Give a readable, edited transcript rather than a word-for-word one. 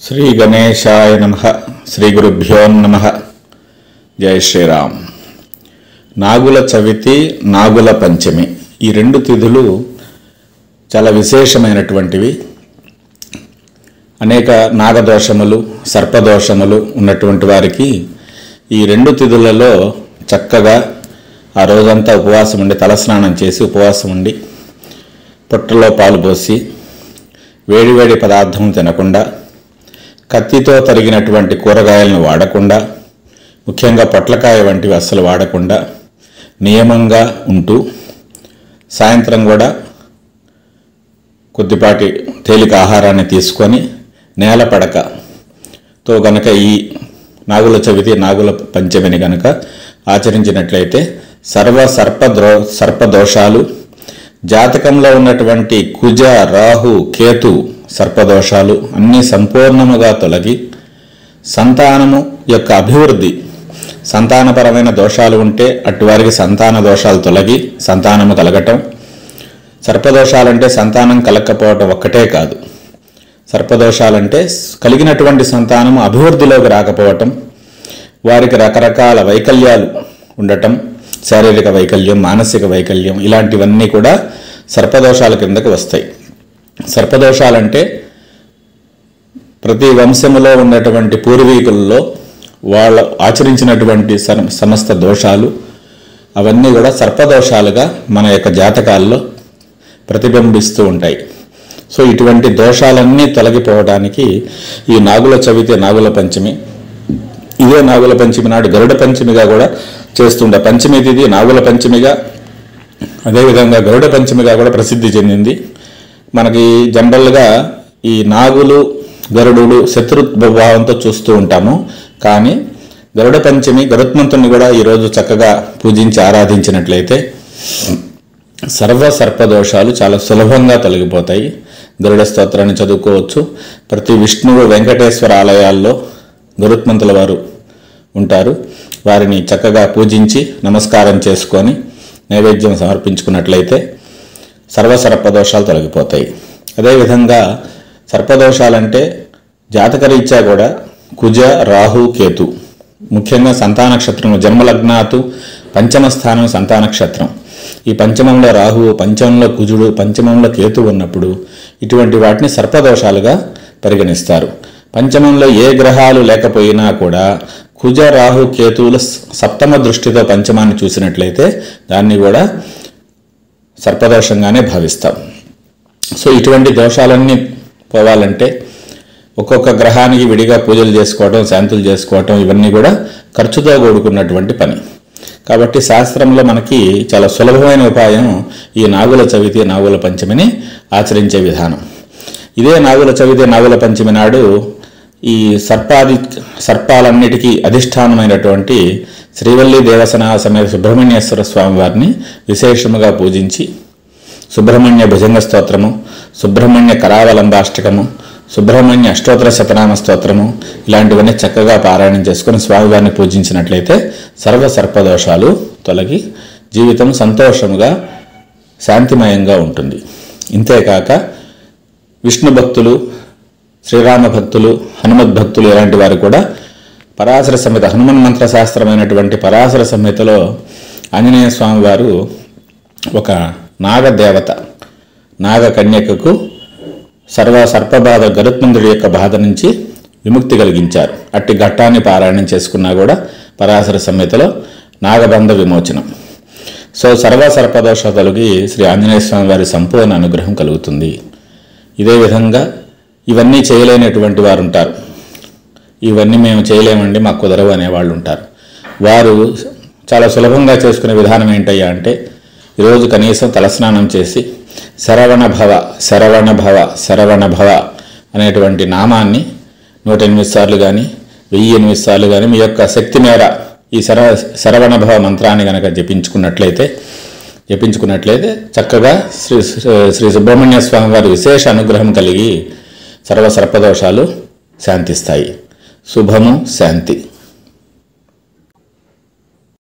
శ్రీ గణేశాయ నమః. శ్రీ గురుభ్యో నమః. జై శ్రీరామ్. నాగుల చవితి, నాగుల పంచమి ఈ రెండు తిథులు చాలా విశేషమైనటువంటివి. అనేక నాగదోషములు, సర్పదోషములు ఉన్నటువంటి వారికి ఈ రెండు తిథులలో చక్కగా ఆ రోజంతా ఉపవాసం ఉండి, తలస్నానం చేసి ఉపవాసం ఉండి, పొట్టలో పాలు పోసి, వేడివేడి పదార్థం తినకుండా, కత్తితో తరిగినటువంటి కూరగాయలను వాడకుండా, ముఖ్యంగా పొట్లకాయ వంటివి అస్సలు వాడకుండా నియమంగా ఉంటూ, సాయంత్రం కూడా కొద్దిపాటి తేలిక ఆహారాన్ని తీసుకొని నేల పడకతో గనక ఈ నాగుల చవితి, నాగుల పంచమిని గనక ఆచరించినట్లయితే సర్పదోషాలు, జాతకంలో ఉన్నటువంటి కుజ, రాహు, కేతు సర్పదోషాలు అన్నీ సంపూర్ణముగా తొలగి సంతానము యొక్క అభివృద్ధి, సంతానపరమైన దోషాలు ఉంటే అటువారికి సంతాన దోషాలు తొలగి సంతానము కలగటం. సర్పదోషాలంటే సంతానం కలగకపోవటం ఒక్కటే కాదు, సర్పదోషాలంటే కలిగినటువంటి సంతానము అభివృద్ధిలోకి రాకపోవటం, వారికి రకరకాల వైకల్యాలు ఉండటం, శారీరక వైకల్యం, మానసిక వైకల్యం, ఇలాంటివన్నీ కూడా సర్పదోషాల కిందకి వస్తాయి. సర్పదోషాలంటే ప్రతి వంశములో ఉన్నటువంటి పూర్వీకుల్లో వాళ్ళు ఆచరించినటువంటి సమస్త దోషాలు అవన్నీ కూడా సర్పదోషాలుగా మన యొక్క జాతకాల్లో ప్రతిబింబిస్తూ ఉంటాయి. సో ఇటువంటి దోషాలన్నీ తొలగిపోవడానికి ఈ నాగుల చవితి, నాగుల పంచమి, ఇదే నాగుల పంచమి నాడు గరుడ పంచమిగా కూడా చేస్తుండే. పంచమి తిథి నాగుల పంచమిగా, అదేవిధంగా గరుడ పంచమిగా కూడా ప్రసిద్ధి చెందింది. మనకి జనరల్గా ఈ నాగులు, గరుడు శత్రుభావంతో చూస్తూ ఉంటాము. కానీ గరుడ పంచమి, గరుత్మంతుని కూడా ఈరోజు చక్కగా పూజించి ఆరాధించినట్లయితే సర్పదోషాలు చాలా సులభంగా తొలగిపోతాయి. గరుడ స్తోత్రాన్ని చదువుకోవచ్చు. ప్రతి విష్ణువు, వెంకటేశ్వర ఆలయాల్లో గరుత్మంతుల వారు ఉంటారు. వారిని చక్కగా పూజించి నమస్కారం చేసుకొని నైవేద్యం సమర్పించుకున్నట్లయితే సర్పదోషాలు తొలగిపోతాయి. అదేవిధంగా సర్పదోషాలంటే జాతకరీత్యా కూడా కుజ, రాహు, కేతు, ముఖ్యంగా సంతాన నక్షత్రం, జన్మలగ్నాతు పంచమ స్థానం సంతాన నక్షత్రం. ఈ పంచమంలో రాహువు, పంచమంలో కుజుడు, పంచమంలో కేతు ఉన్నప్పుడు ఇటువంటి వాటిని సర్పదోషాలుగా పరిగణిస్తారు. పంచమంలో ఏ గ్రహాలు లేకపోయినా కూడా కుజ, రాహు, కేతువుల సప్తమ దృష్టితో పంచమాన్ని చూసినట్లయితే దాన్ని కూడా సర్పదోషంగానే భావిస్తాం. సో ఇటువంటి దోషాలన్నీ పోవాలంటే ఒక్కొక్క గ్రహానికి విడిగా పూజలు చేసుకోవటం, శాంతులు చేసుకోవటం, ఇవన్నీ కూడా ఖర్చుతో కూడుకున్నటువంటి పని. కాబట్టి శాస్త్రంలో మనకి చాలా సులభమైన ఉపాయం ఈ నాగుల చవితి, నాగుల పంచమిని ఆచరించే విధానం. ఇదే నాగుల చవితి, నాగుల పంచమి నాడు ఈ సర్పాలన్నిటికీ అధిష్టానమైనటువంటి శ్రీవల్లి దేవసన సమేత సుబ్రహ్మణ్యేశ్వర స్వామి వారిని విశేషముగా పూజించి సుబ్రహ్మణ్య భుజంగ స్తోత్రము, సుబ్రహ్మణ్య కరావలంబాష్టకము, సుబ్రహ్మణ్య అష్టోత్తర శతనామ స్తోత్రము, ఇలాంటివన్నీ చక్కగా పారాయణం చేసుకుని స్వామివారిని పూజించినట్లయితే సర్పదోషాలు తొలగి జీవితం సంతోషముగా, శాంతిమయంగా ఉంటుంది. ఇంతేకాక విష్ణు భక్తులు, శ్రీరామ భక్తులు, హనుమద్భక్తులు ఇలాంటి వారు కూడా పరాశర సంహిత, హనుమన్ మంత్ర శాస్త్రమైనటువంటి పరాశర సంహితలో ఆంజనేయ స్వామి వారు ఒక నాగదేవత, నాగకన్యకకు సర్పబాధ, గరుత్మంతుడి యొక్క బాధ నుంచి విముక్తి కలిగించారు. అట్టి ఘట్టాన్ని పారాయణం చేసుకున్నా కూడా పరాశర సంహితలో నాగబంధ విమోచనం. సో సర్పదోష తొలగి శ్రీ ఆంజనేయ స్వామి వారి సంపూర్ణ అనుగ్రహం కలుగుతుంది. ఇదే విధంగా ఇవన్నీ చేయలేనటువంటి వారు ఉంటారు. ఇవన్నీ మేము చేయలేమండి, మాకు కుదరవు అనేవాళ్ళు ఉంటారు. వారు చాలా సులభంగా చేసుకునే విధానం ఏంటయ్యా అంటే, ఈరోజు కనీసం తలస్నానం చేసి శరవణ భవ, శరవణ భవ, శరవణ భవ అనేటువంటి నామాన్ని 108 సార్లు కానీ 1008 సార్లు కానీ మీ యొక్క శక్తి మేర ఈ శరవణ భవ మంత్రాన్ని కనుక జపించుకున్నట్లయితే చక్కగా శ్రీ సుబ్రహ్మణ్య స్వామి వారి విశేష అనుగ్రహం కలిగి సర్పదోషాలు శాంతిస్తాయి. శుభము, శాంతి.